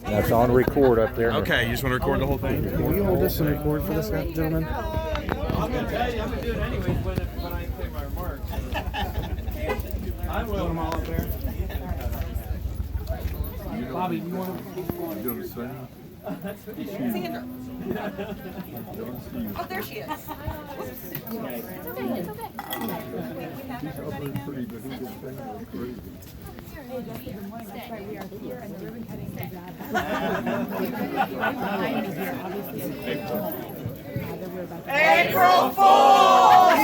That's on record up there. Okay, you just want to record the whole thing? Can you hold this and record for this guy, gentleman? I'm going to tell you, I'm going to do it anyways when I say my remarks. I will. Put them all up there. Bobby, you want to... Sandra. Oh, there she is. It's okay. It's okay. We have everybody now. Good morning. That's right. We are here and the ribbon cutting is right behind me here. Obviously, April Fools!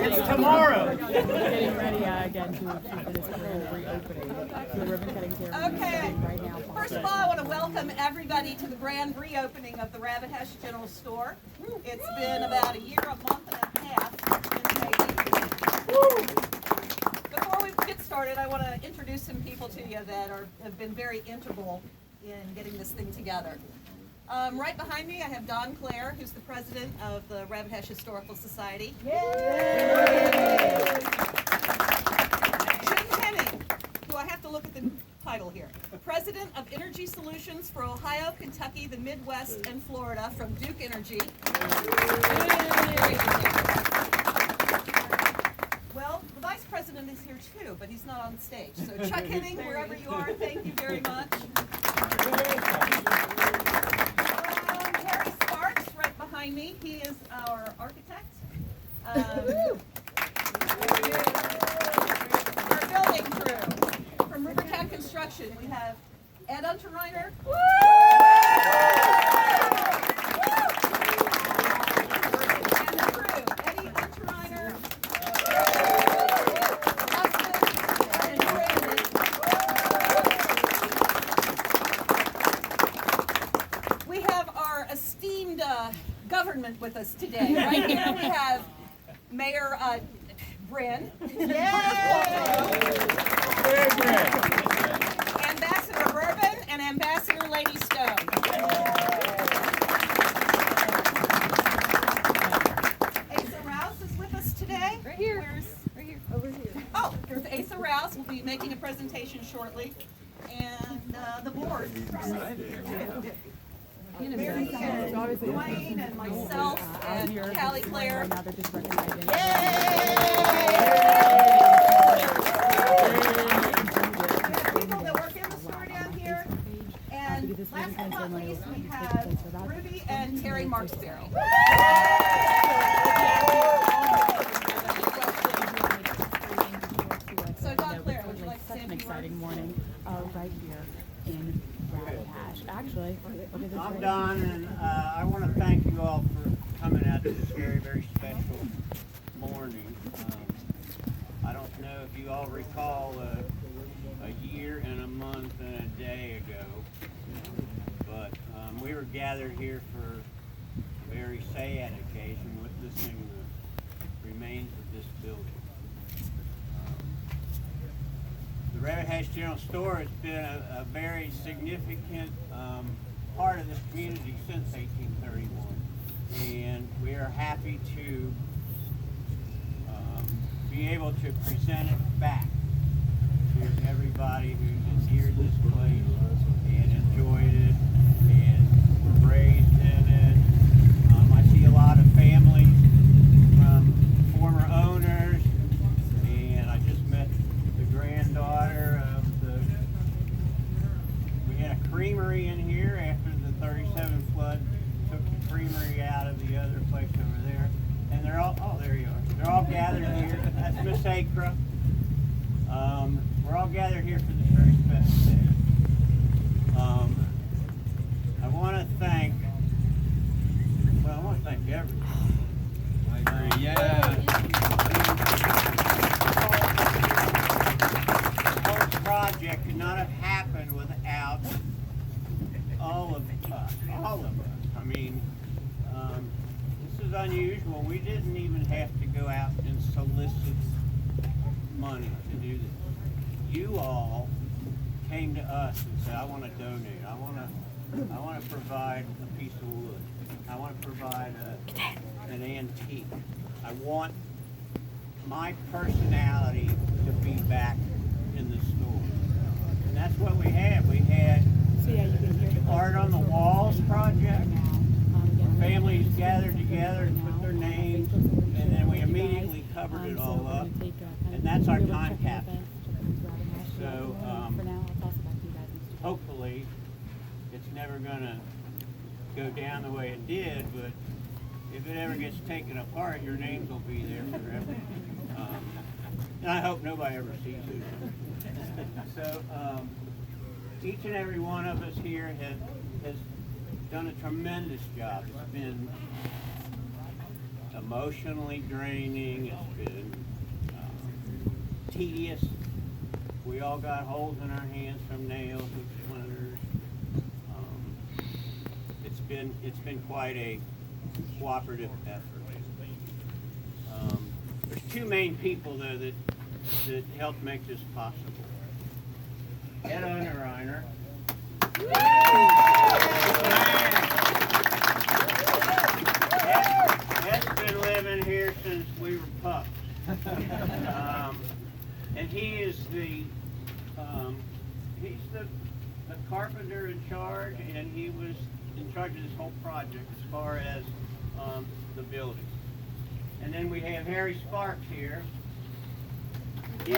It's tomorrow. getting ready again for this grand reopening. The ribbon cutting ceremony Okay. right now. First of all, I want to welcome everybody to the grand reopening of the Rabbit Hash General Store. It's been about a year, a month and a half in the making. Before we get started, I want to introduce some people to you that have been very integral in getting this thing together. Right behind me, I have Don Clare, who's the president of the Rabbit Hash Historical Society. Jim Henning, who I have to look at the title here. President of Energy Solutions for Ohio, Kentucky, the Midwest, and Florida from Duke Energy. Well, the vice president is here too, but he's not on stage. So Chuck Henning, wherever you are, thank you very much. Terry Sparks, right behind me. He is our architect. Our building crew. From Rivertown Construction, we have Ed Unterreiner. And the crew, Eddie Unterreiner, Austin, and Brandon. We have our esteemed government with us today. Right here we have Mayor Bryn. Ambassador Bourbon and Ambassador Lady Stone. Asa Rouse is with us today. Right here. Right here. Over here. Oh, there's Asa Rouse. Will be making a presentation shortly. And the board. Mary and Dwayne and myself and Callie Claire. Now they're just recognizing. People that work in the store down here. And last but not least, we have Ruby and Terry Marksberry. So, Don Claire, would you like to say a Such an few exciting words? morning right here in Rabbit Hash. Actually, look at this. I'm Don, and I want to thank you all for coming out to this very, very special morning. I don't know if you all recall a year and a month and a day ago, but we were gathered here for a very sad occasion, witnessing the remains of this building. The Rabbit Hash General Store has been a very significant part of this community since 1831, and we are happy to be able to present it back to everybody who's adhered this place and enjoyed it and were raised in it. I see a lot of families from former owners, and I just met the granddaughter of we had a creamery in here after the 37 flood took the creamery out of the other place over there. And they're all, oh, there you are. They're all gathered here. That's Miss Acra. We're all gathered here for this very special day. I want to thank everyone. I agree. Yeah. The whole project could not have happened without all of us. I mean, this is unusual. We didn't even have to go out and solicit money to do this. You all came to us and said, I want to donate. I want to provide a piece of wood. I want to provide an antique. I want my personality to be back in the store. And that's what we had. We had So yeah, you can hear the Art on the Walls project. now. Families gathered together and put their names, and then we immediately covered it all up. And that's our time capsule. So, for now, I'll toss it back to you guys. hopefully, it's never gonna go down the way it did, but if it ever gets taken apart, your names will be there forever. And I hope nobody ever sees it. So, each and every one of us here has done a tremendous job. It's been emotionally draining, it's been tedious. We all got holes in our hands from nails and splinters. It's been quite a cooperative effort. There's two main people though that helped make this possible. Ed Unterreiner. Ed's been living here since we were pups. And he is the carpenter in charge, and he was in charge of this whole project as far as the building. And then we have Harry Sparks here. He's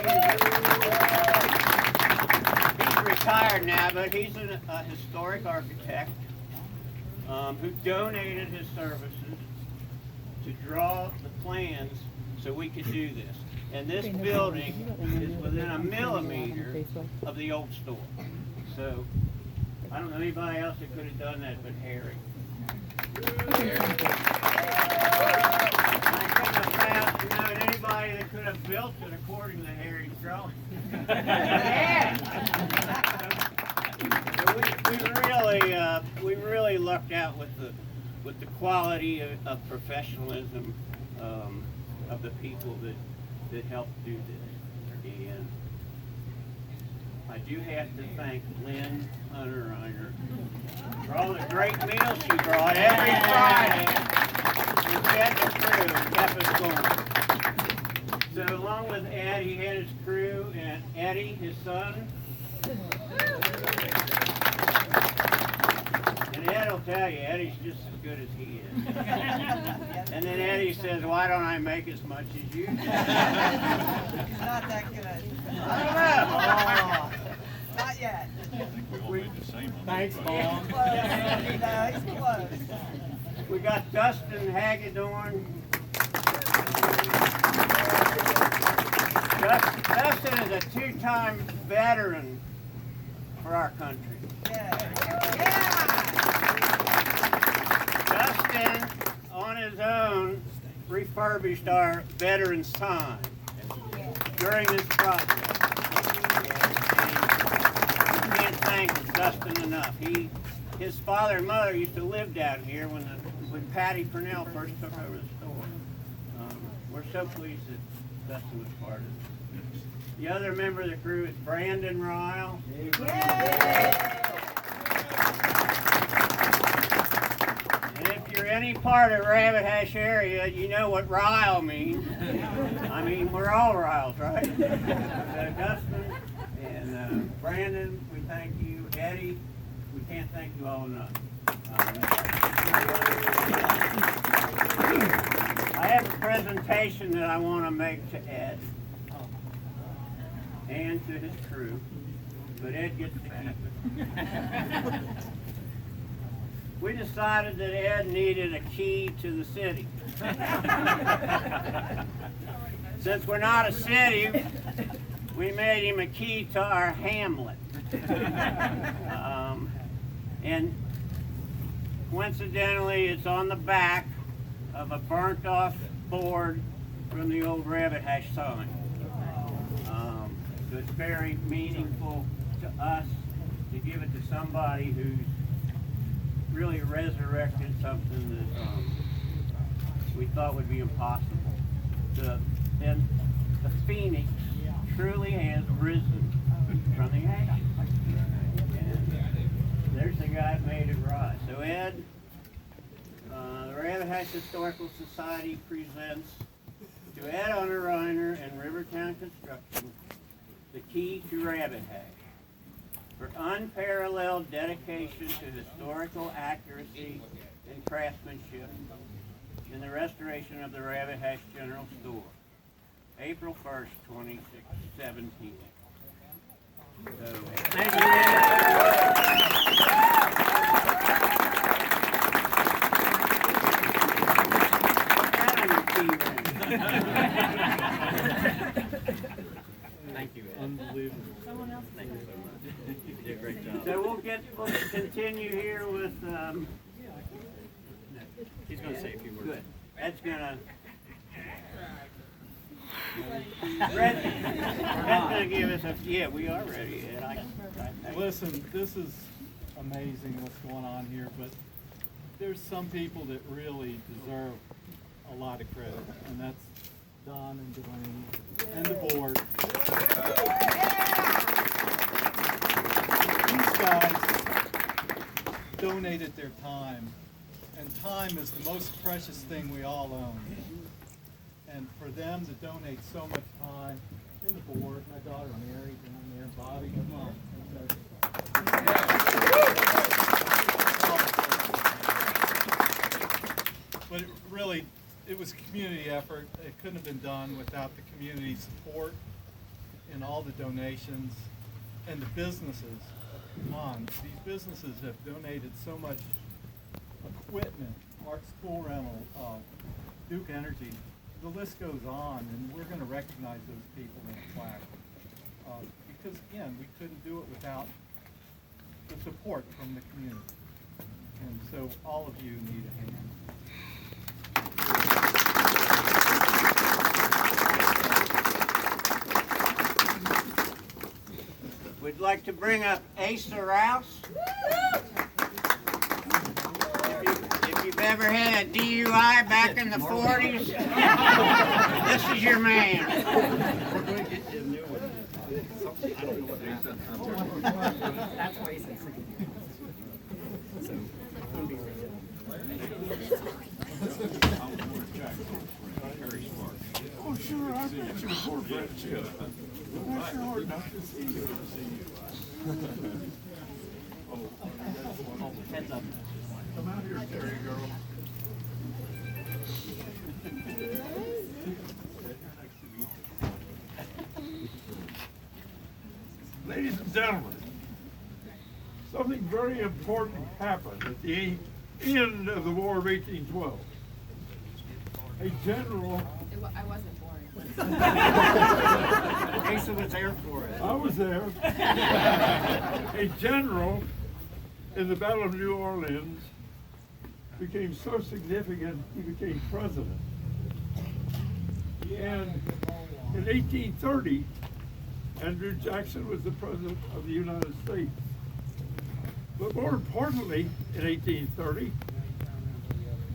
retired now, but he's a historic architect who donated his services to draw the plans so we could do this. And this building is within a millimeter of the old store. So I don't know anybody else that could have done that but Harry. I couldn't have found anybody that could have built it according to Harry's drawing. So we really lucked out with the quality of professionalism of the people that helped do this. And I do have to thank Lynn Unterreiner for all the great meals she brought every Friday to get the crew and kept us going. So along with Ed, he had his crew, and Eddie, his son. And Ed will tell you, Eddie's just as good as he is. And then Eddie says, why don't I make as much as you do? Not that good. I don't know. Not yet. Thanks, Mom. No, he's close. We got Dustin Hagedorn. Dustin is a two-time veteran for our country. Yeah. Dustin, on his own, refurbished our veteran sign during this project. And we can't thank Dustin enough. His father and mother used to live down here when Patty Purnell first took over the store. We're so pleased that Dustin was part of it. The other member of the crew is Brandon Ryle. And if you're any part of Rabbit Hash area, you know what Ryle means. I mean, we're all Ryles, right? So Dustin and Brandon, we thank you. Eddie, we can't thank you all enough. I have a presentation that I want to make to Ed and to his crew, but Ed gets to keep it. We decided that Ed needed a key to the city. Since we're not a city, we made him a key to our hamlet. And coincidentally, it's on the back of a burnt off board from the old Rabbit Hash sign. So it's very meaningful to us to give it to somebody who's really resurrected something that we thought would be impossible. And the phoenix truly has risen from the ashes. And there's the guy that made it rise. So Ed, the Rabbit Hash Historical Society presents to Ed Unterreiner and Rivertown Construction the key to Rabbit Hash for unparalleled dedication to historical accuracy and craftsmanship in the restoration of the Rabbit Hash General Store, April 1st, 2017. So, thank you. Thank you, Ed. Unbelievable. Thank you so much. You did a great job. So we'll continue here with, He's going to say a few words. good. That's gonna give us a, yeah, we are ready, Ed. I Listen, this is amazing what's going on here, but there's some people that really deserve a lot of credit, and that's Don and Dwayne and the board. These guys donated their time, and time is the most precious thing we all own. And for them to donate so much time, and the board, my daughter Mary down there, Bobby, come on. But it was a community effort. It couldn't have been done without the community support and all the donations and the businesses. Come on, these businesses have donated so much equipment, Mark's Pool Rental, Duke Energy. The list goes on, and we're going to recognize those people in a plaque. Because again, we couldn't do it without the support from the community. And so all of you need a hand. We'd like to bring up Asa Rouse. If you've ever had a DUI back in the 40s, this is your man. We're going to get you a new one. I don't know what happened. That's why he's Oh, sure, I've met you before, Brett. That's your hard not to see you. Heads up. Come out here, Terry girl. Ladies and gentlemen, something very important happened at the end of the War of 1812. A general. I wasn't born. Asa was there for it. I was there. A general in the Battle of New Orleans became so significant he became president. And in 1830, Andrew Jackson was the president of the United States. But more importantly, in 1830,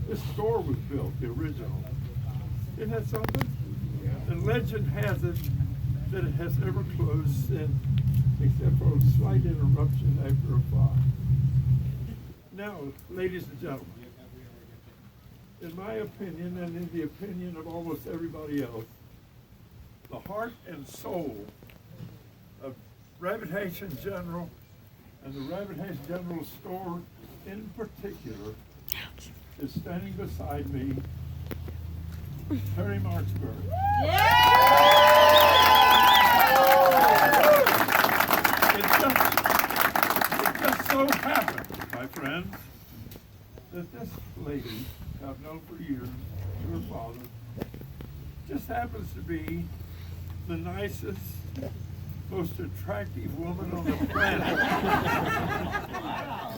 this store was built, the original. Isn't that something? And legend has it that it has never closed since, except for a slight interruption after a fire. Now, ladies and gentlemen, in my opinion, and in the opinion of almost everybody else, the heart and soul of Rabbit Hash in general, and the Rabbit Hash General Store in particular, is standing beside me, Terry Marksbury. It just so happened, my friends, that this lady I've known for years, her father, just happens to be the nicest, most attractive woman on the planet.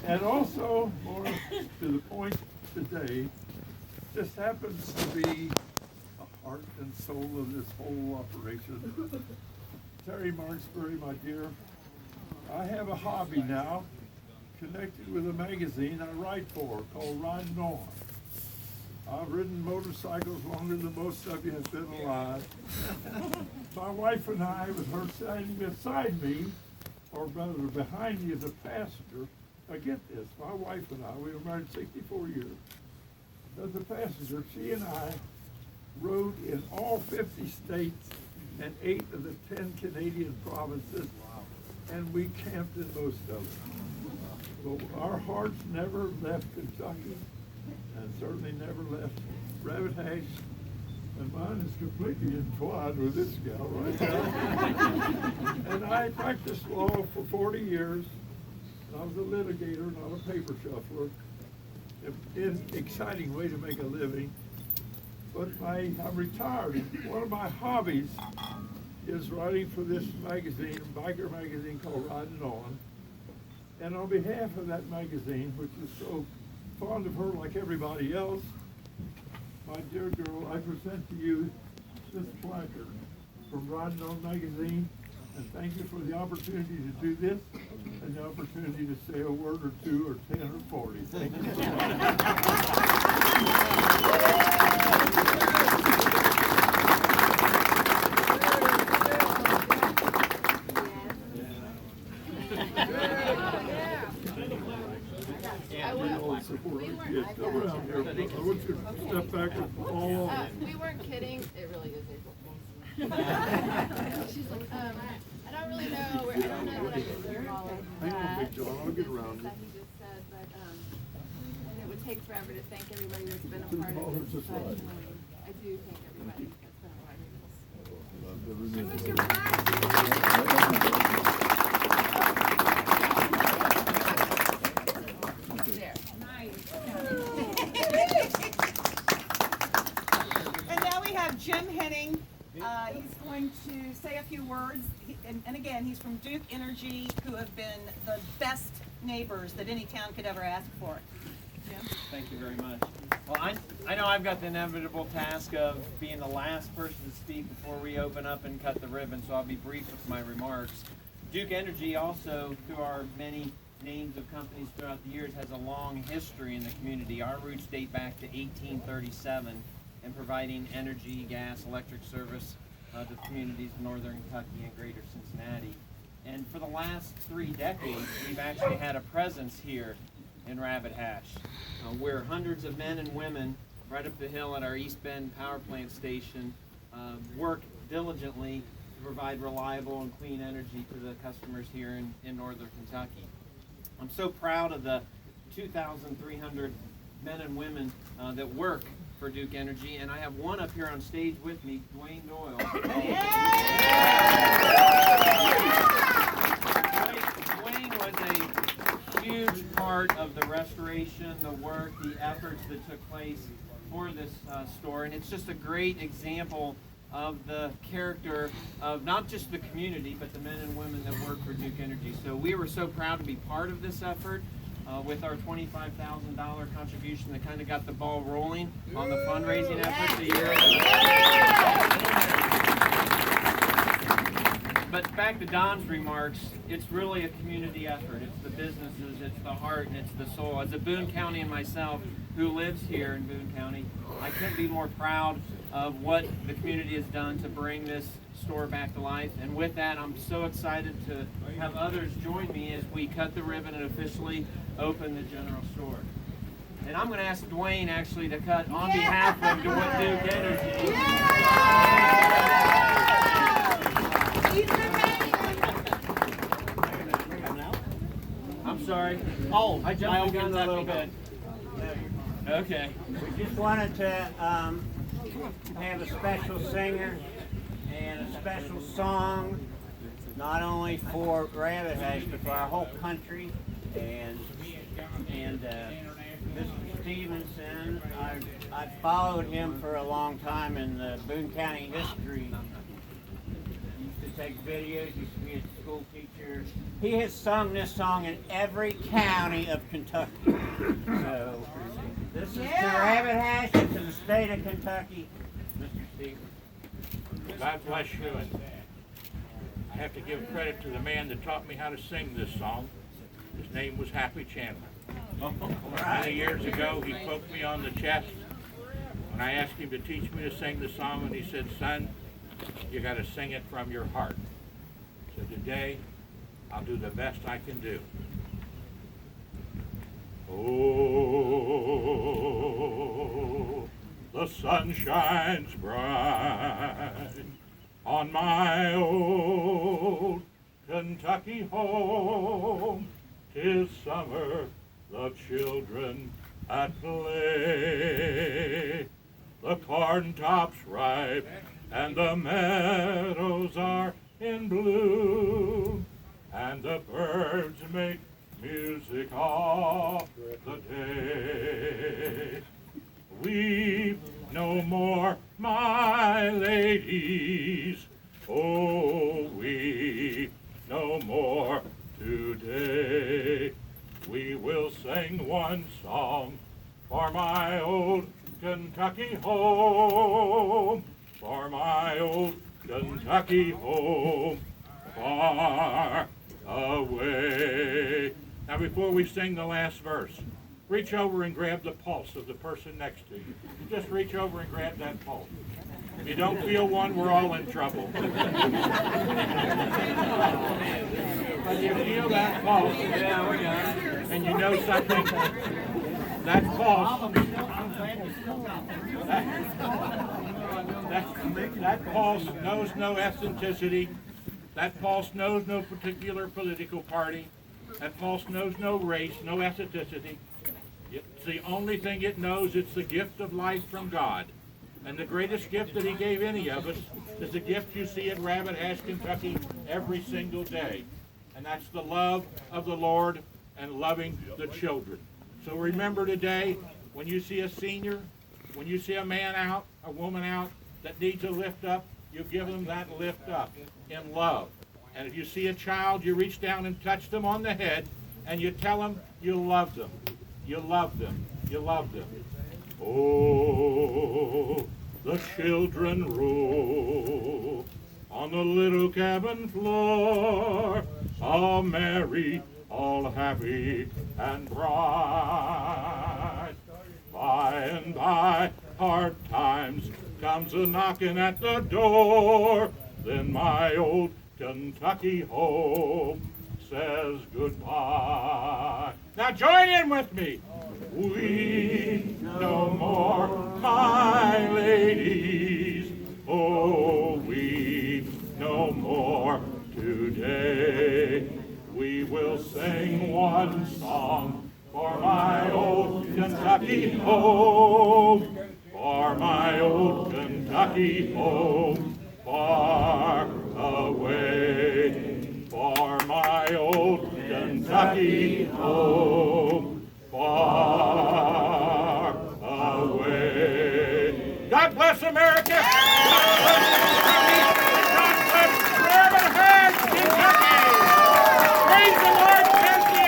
And also, more to the point today, just happens to be the heart and soul of this whole operation. Terry Marksbury, my dear, I have a hobby now, connected with a magazine I write for called Riding On. I've ridden motorcycles longer than most of you have been alive. My wife and I, with her standing beside me, or rather behind me as a passenger, I get this, my wife and I, we were married 64 years. As a passenger, she and I rode in all 50 states and 8 of the 10 Canadian provinces, and we camped in most of them. But our hearts never left Kentucky, and certainly never left Rabbit Hash, and mine is completely entwined with this gal right now. And I practiced law for 40 years. I was a litigator, not a paper shuffler. An exciting way to make a living. But I'm retired. One of my hobbies is writing for this magazine, a biker magazine called Riding On. And on behalf of that magazine, which is so fond of her like everybody else, my dear girl, I present to you this placard from Riding On magazine. And thank you for the opportunity to do this and the opportunity to say a word or two or 10 or 40. Thank you so much. Come around here. I want you to step back and follow. We weren't kidding. It really is April Fool's. She's like, I don't really know. I don't know that I can follow Hang on, Big John. I'll get around you. that he just said, but and it would take forever to thank everybody that's been a part of this. But I do thank everybody that's been a part of this. There. And now we have Jim Henning. He's going to say a few words. And again, he's from Duke Energy, who have been the best neighbors that any town could ever ask for. Jim? Thank you very much. Well, I know I've got the inevitable task of being the last person to speak before we open up and cut the ribbon, so I'll be brief with my remarks. Duke Energy also, through our many names of companies throughout the years, has a long history in the community. Our roots date back to 1837 in providing energy, gas, electric service to the communities of northern Kentucky and greater Cincinnati. And for the last 3 decades, we've actually had a presence here in Rabbit Hash, where hundreds of men and women right up the hill at our East Bend power plant station work diligently to provide reliable and clean energy to the customers here in northern Kentucky. I'm so proud of the 2,300 men and women that work for Duke Energy, and I have one up here on stage with me, Dwayne Doyle. Dwayne was a huge part of the restoration, the work, the efforts that took place for this store, and it's just a great example of the character of not just the community, but the men and women that work for Duke Energy. So we were so proud to be part of this effort. With our $25,000 contribution that kind of got the ball rolling on the fundraising efforts a year ago. But back to Don's remarks, it's really a community effort. It's the businesses, it's the heart, and it's the soul. As a Boone County and myself who lives here in Boone County, I couldn't be more proud of what the community has done to bring this store back to life. And with that, I'm so excited to have others join me as we cut the ribbon and officially open the general store. And I'm going to ask Dwayne actually to cut on behalf of Duke Energy. I'm sorry. Oh, I jumped the gun a little bit. Okay. We just wanted to have a special singer and a special song, not only for Rabbit Hash, but for our whole country. And Mr. Stevenson, I've followed him for a long time in the Boone County history. He used to take videos, used to be a school teacher. He has sung this song in every county of Kentucky. So this is to Rabbit Hash and to the state of Kentucky, Mr. Stevenson. God bless you, and I have to give credit to the man that taught me how to sing this song. His name was Happy Chandler. Many years ago, he poked me on the chest when I asked him to teach me to sing the song, and he said, "Son, you got to sing it from your heart." So today, I'll do the best I can do. Oh, the sun shines bright on my old Kentucky home. 'Tis summer, the children at play. The corn tops ripe and the meadows are in bloom, and the birds make music all the day. Weep no more, my ladies, oh, weep no more today. We will sing one song for my old Kentucky home, for my old Kentucky home, far away. Now before we sing the last verse, reach over and grab the pulse of the person next to you. Just reach over and grab that pulse. If you don't feel one, we're all in trouble. But you feel that pulse, Yeah, we got it. and you know something, that pulse, that pulse knows no ethnicity. That pulse knows no particular political party. That pulse knows no race, no ethnicity. It's the only thing it knows. It's the gift of life from God. And the greatest gift that he gave any of us is the gift you see at Rabbit Hash, Kentucky every single day. And that's the love of the Lord and loving the children. So remember today, when you see a senior, when you see a man out, a woman out that needs a lift up, you give them that lift up in love. And if you see a child, you reach down and touch them on the head and you tell them you love them. You love them. You love them. Oh, the children roll on the little cabin floor, all merry, all happy and bright. By and by, hard times comes a knocking at the door. Then my old Kentucky home says goodbye. Now join in with me. Weep no more, my ladies. Oh, weep no more today. We will sing one song for my old Kentucky home, for my old Kentucky home, far away, for my old Kentucky home, far away. God bless America! God bless Rabbit Hash, Kentucky! Praise the Lord, says the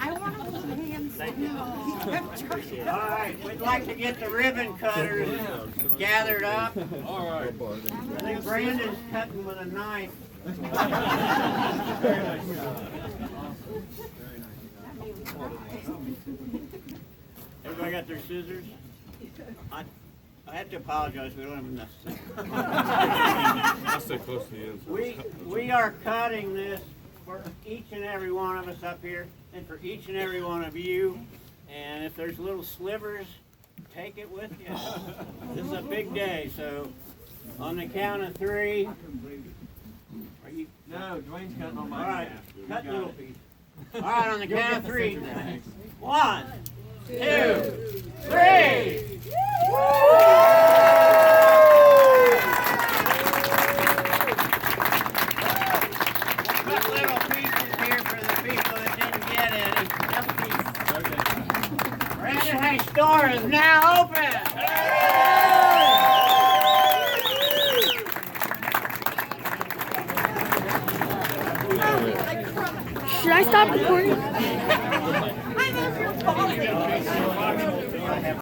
I want to hold hands. All right, we'd like to get the ribbon cutters gathered up. All right. I think Brandon's cutting with a knife. Everybody got their scissors? I have to apologize, we don't have enough scissors. I'll stay close to you. We are cutting this for each and every one of us up here, and for each and every one of you. And if there's little slivers, take it with you. This is a big day, so on the count of 3. Are you? No, Dwayne's cutting on my All right, behalf. cut little piece. All right, on the count of 3. 1, 2, 3. Cut little pieces here for the people that didn't get any. Rabbit Hash store is now open. Should I stop recording? I'm over here talking.